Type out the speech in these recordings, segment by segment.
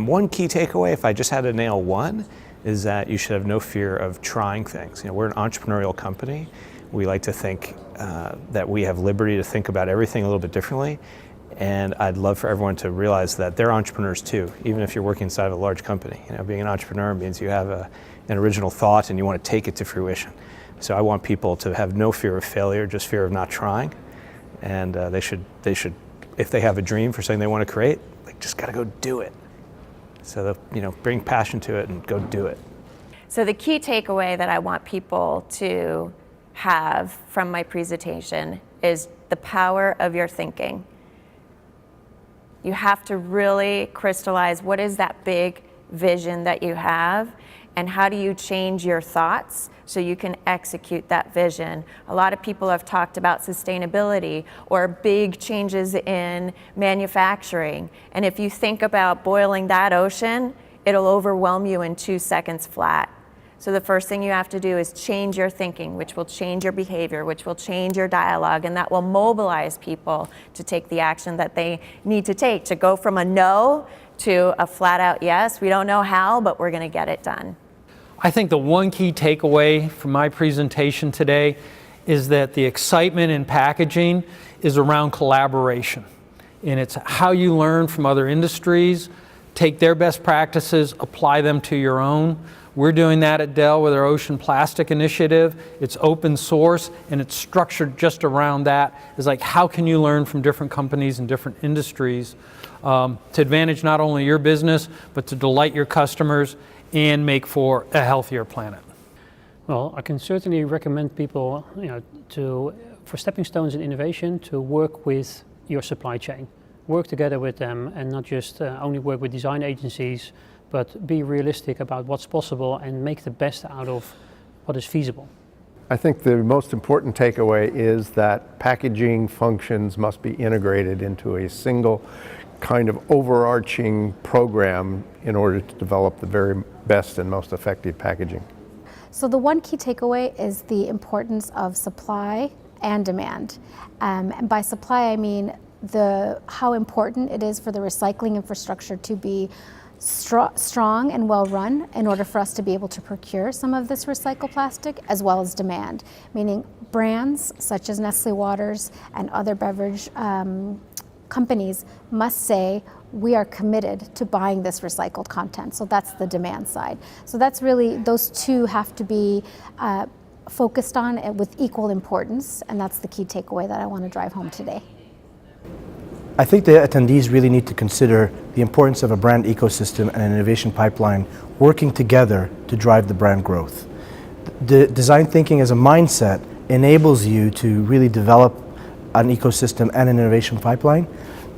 one key takeaway, if I just had to nail one, is that you should have no fear of trying things. We're an entrepreneurial company. We like to think that we have liberty to think about everything a little bit differently. And I'd love for everyone to realize that they're entrepreneurs too, even if you're working inside of a large company. Being an entrepreneur means you have an original thought and you want to take it to fruition. So I want people to have no fear of failure, just fear of not trying. And they should, if they have a dream for something they want to create, just got to go do it. So bring passion to it and go do it. So the key takeaway that I want people to have from my presentation is the power of your thinking. You have to really crystallize what is that big vision that you have, and how do you change your thoughts so you can execute that vision. A lot of people have talked about sustainability or big changes in manufacturing, and if you think about boiling that ocean, it'll overwhelm you in 2 seconds flat. So the first thing you have to do is change your thinking, which will change your behavior, which will change your dialogue, and that will mobilize people to take the action that they need to take, to go from a no to a flat out yes. We don't know how, but we're gonna get it done. I think the one key takeaway from my presentation today is that the excitement in packaging is around collaboration. And it's how you learn from other industries, take their best practices, apply them to your own. We're doing that at Dell with our Ocean Plastic Initiative. It's open source and it's structured just around that. It's like, how can you learn from different companies and different industries to advantage not only your business, but to delight your customers and make for a healthier planet? Well, I can certainly recommend people, for stepping stones in innovation, to work with your supply chain. Work together with them and not just only work with design agencies, but be realistic about what's possible and make the best out of what is feasible. I think the most important takeaway is that packaging functions must be integrated into a single kind of overarching program in order to develop the very best and most effective packaging. So the one key takeaway is the importance of supply and demand. And by supply, I mean how important it is for the recycling infrastructure to be strong and well run in order for us to be able to procure some of this recycled plastic, as well as demand, meaning brands such as Nestle Waters and other beverage companies must say, we are committed to buying this recycled content. So that's the demand side. So that's really, those two have to be focused on with equal importance, and that's the key takeaway that I want to drive home today. I think the attendees really need to consider the importance of a brand ecosystem and an innovation pipeline working together to drive the brand growth. The design thinking as a mindset enables you to really develop an ecosystem and an innovation pipeline,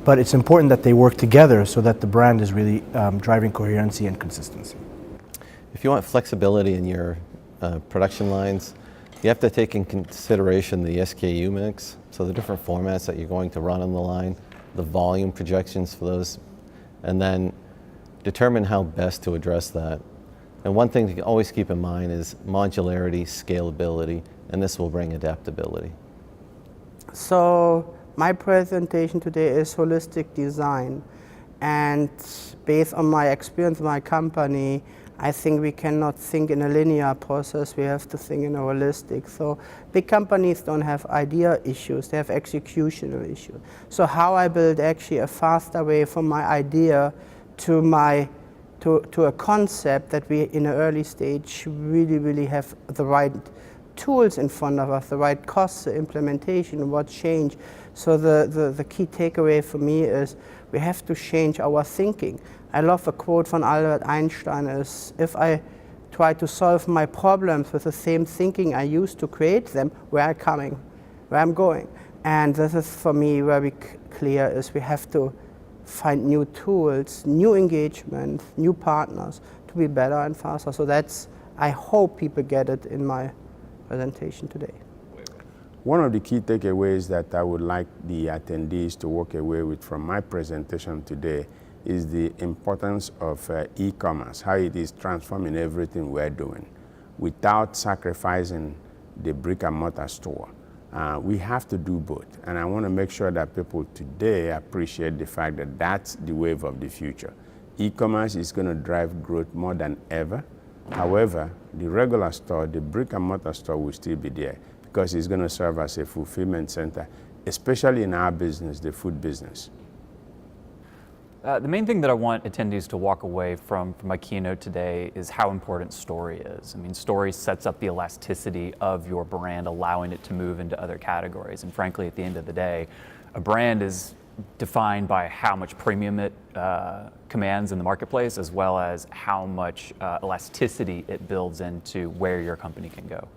but it's important that they work together so that the brand is really driving coherency and consistency. If you want flexibility in your production lines, you have to take in consideration the SKU mix, so the different formats that you're going to run on the line, the volume projections for those, and then determine how best to address that. And one thing to always keep in mind is modularity, scalability, and this will bring adaptability. So my presentation today is holistic design, and based on my experience in my company, I think we cannot think in a linear process, we have to think in a holistic. So big companies don't have idea issues, they have executional issues. So how I build actually a faster way from my idea to a concept that we in an early stage really have the right tools in front of us, the right costs, the implementation, what change. So the key takeaway for me is we have to change our thinking. I love a quote from Albert Einstein is, if I try to solve my problems with the same thinking I used to create them, where I'm going. And this is for me very clear is we have to find new tools, new engagement, new partners to be better and faster. So that's, I hope people get it in my presentation today. One of the key takeaways that I would like the attendees to walk away with from my presentation today is the importance of e-commerce, how it is transforming everything we're doing without sacrificing the brick and mortar store. We have to do both, and I want to make sure that people today appreciate the fact that that's the wave of the future. E-commerce is going to drive growth more than ever. However, the regular store, the brick and mortar store will still be there because it's going to serve as a fulfillment center, especially in our business, the food business. The main thing that I want attendees to walk away from my keynote today is how important story is. I mean, story sets up the elasticity of your brand, allowing it to move into other categories. And frankly, at the end of the day, a brand is defined by how much premium it commands in the marketplace, as well as how much elasticity it builds into where your company can go.